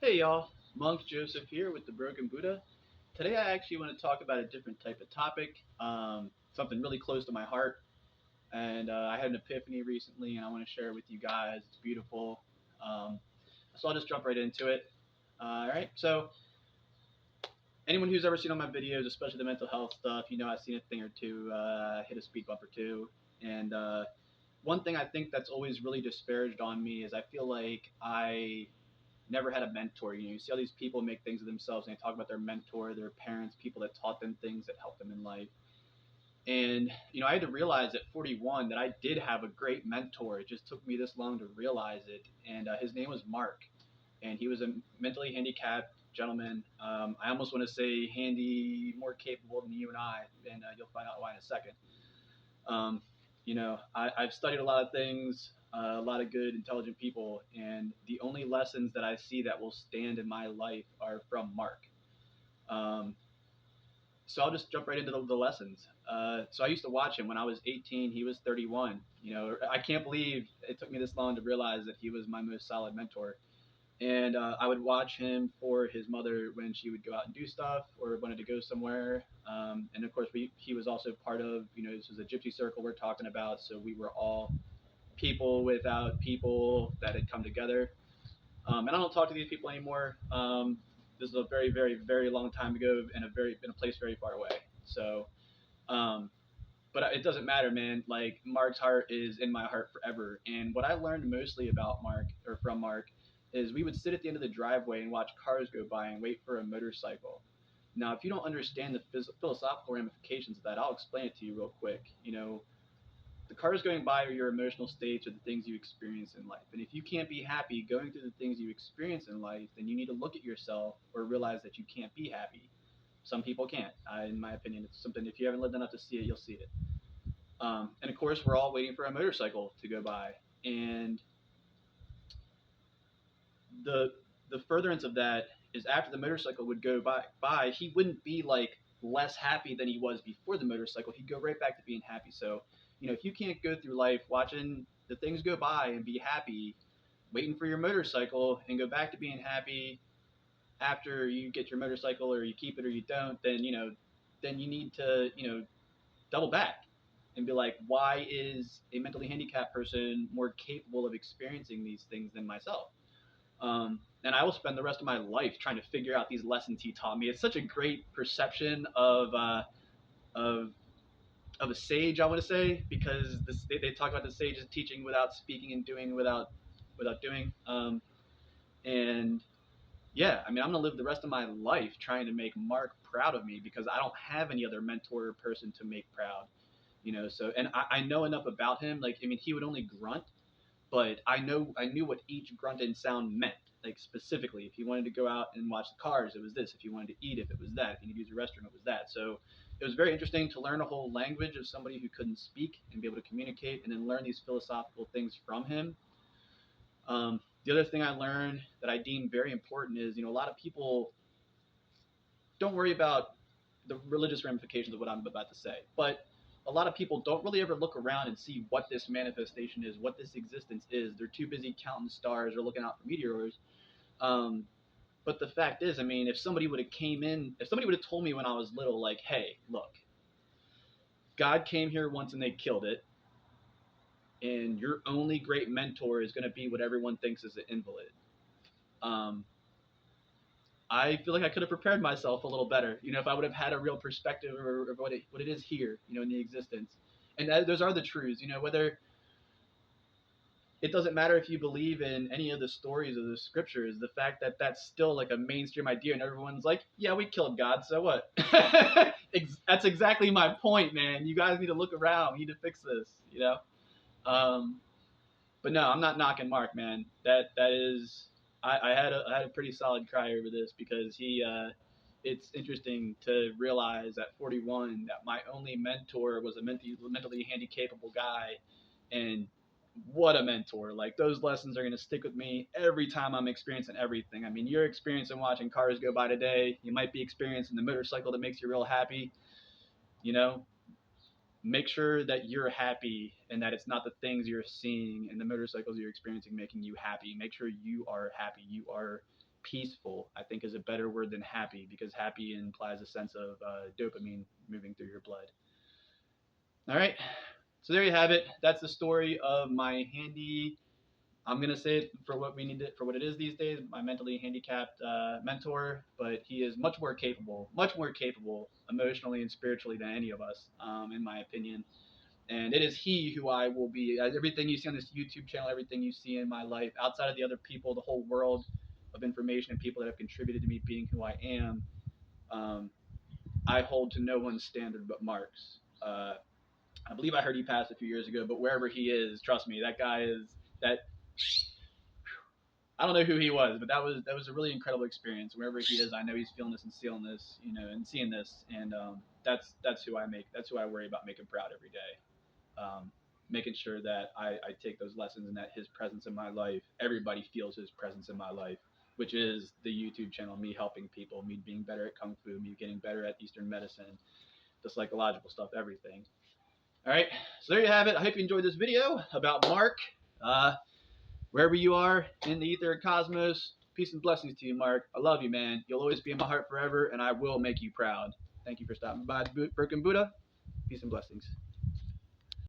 Hey y'all, Monk Joseph here with the Broken Buddha. Today I actually want to talk about a different type of topic, something really close to my heart. And I had an epiphany recently, and I want to share it with you guys. It's beautiful. Um, so I'll just jump right into it. All right. So anyone who's ever seen all my videos, especially the mental health stuff, I've seen a thing or two, hit a speed bump or two. And one thing I think that's always really disparaged on me is I feel like I never had a mentor. You see all these people make things of themselves and they talk about their mentor, their parents, people that taught them things that helped them in life. And, I had to realize at 41 that I did have a great mentor. It just took me this long to realize it. And his name was Mark. And he was a mentally handicapped gentleman. I almost want to say handy, more capable than you and I. And you'll find out why in a second. Um, I've studied a lot of things, a lot of good, intelligent people, and the only lessons that I see that will stand in my life are from Mark. Um, so I'll just jump right into the lessons. So I used to watch him when I was 18. He was 31. I can't believe it took me this long to realize that he was my most solid mentor. And I would watch him for his mother when she would go out and do stuff or wanted to go somewhere. And of course, he was also part of, this was a gypsy circle we're talking about. So we were all people without people that had come together. And I don't talk to these people anymore. This is a very, very, very long time ago in a place very far away. So, um, but it doesn't matter, man. Like Mark's heart is in my heart forever. And what I learned mostly about Mark or from Mark is we would sit at the end of the driveway and watch cars go by and wait for a motorcycle. Now, if you don't understand the philosophical ramifications of that, I'll explain it to you real quick. The cars going by are your emotional states or the things you experience in life. And if you can't be happy going through the things you experience in life, then you need to look at yourself or realize that you can't be happy. Some people can't. In my opinion, it's something, if you haven't lived enough to see it, you'll see it. And of course, we're all waiting for a motorcycle to go by. And the the furtherance of that is after the motorcycle would go by, he wouldn't be like less happy than he was before the motorcycle. He'd go right back to being happy. So, if you can't go through life watching the things go by and be happy, waiting for your motorcycle and go back to being happy after you get your motorcycle or you keep it or you don't, then you need to, double back and be like, why is a mentally handicapped person more capable of experiencing these things than myself? And I will spend the rest of my life trying to figure out these lessons he taught me. It's such a great perception of of a sage, I want to say, because they talk about the sages teaching without speaking and doing without doing. And yeah, I mean, I'm gonna live the rest of my life trying to make Mark proud of me because I don't have any other mentor or person to make proud. So and I know enough about him. Like, I mean, he would only grunt, but I knew what each grunt and sound meant. Like specifically, if you wanted to go out and watch the cars, it was this. If you wanted to eat, if it was that. If you needed to use the restroom, it was that. So it was very interesting to learn a whole language of somebody who couldn't speak and be able to communicate, and then learn these philosophical things from him. The other thing I learned that I deem very important is, a lot of people don't worry about the religious ramifications of what I'm about to say, but a lot of people don't really ever look around and see what this manifestation is, what this existence is. They're too busy counting stars or looking out for meteors. Um, but the fact is, I mean, if somebody would have told me when I was little, like, hey, look, God came here once and they killed it, and your only great mentor is going to be what everyone thinks is an invalid. Um, I feel like I could have prepared myself a little better, if I would have had a real perspective of what it is here, in the existence. And those are the truths, whether it doesn't matter if you believe in any of the stories of the scriptures, the fact that that's still like a mainstream idea and everyone's like, yeah, we killed God, so what? That's exactly my point, man. You guys need to look around. We need to fix this. Um, but no, I'm not knocking Mark, man. That is, I had a pretty solid cry over this because it's interesting to realize at 41 that my only mentor was a mentally handicapable guy, and what a mentor! Like those lessons are gonna stick with me every time I'm experiencing everything. I mean, you're experiencing watching cars go by today. You might be experiencing the motorcycle that makes you real happy. You know, make sure that you're happy and that it's not the things you're seeing and the motorcycles you're experiencing making you happy. Make sure you are happy. You are peaceful, I think, is a better word than happy, because happy implies a sense of dopamine moving through your blood. All right. So there you have it. That's the story of my handy. I'm gonna say it for what we need it for what it is these days. My mentally handicapped mentor, but he is much more capable emotionally and spiritually than any of us, in my opinion. And it is he who I will be. Everything you see on this YouTube channel, everything you see in my life, outside of the other people, the whole world of information and people that have contributed to me being who I am, um, I hold to no one's standard but Mark's. I believe I heard he passed a few years ago, but wherever he is, trust me, that guy is that. I don't know who he was, but that was a really incredible experience. Wherever he is, I know he's feeling this and seeing this, and seeing this, and that's who I worry about making proud every day. Making sure that I take those lessons and that his presence in my life, everybody feels his presence in my life, which is the YouTube channel, me helping people, me being better at Kung Fu, me getting better at Eastern medicine, the psychological stuff, everything. All right, so there you have it. I hope you enjoyed this video about Mark. Uh, Wherever you are in the ether and cosmos, peace and blessings to you, Mark. I love you, man. You'll always be in my heart forever, and I will make you proud. Thank you for stopping by Broken Buddha. Peace and blessings.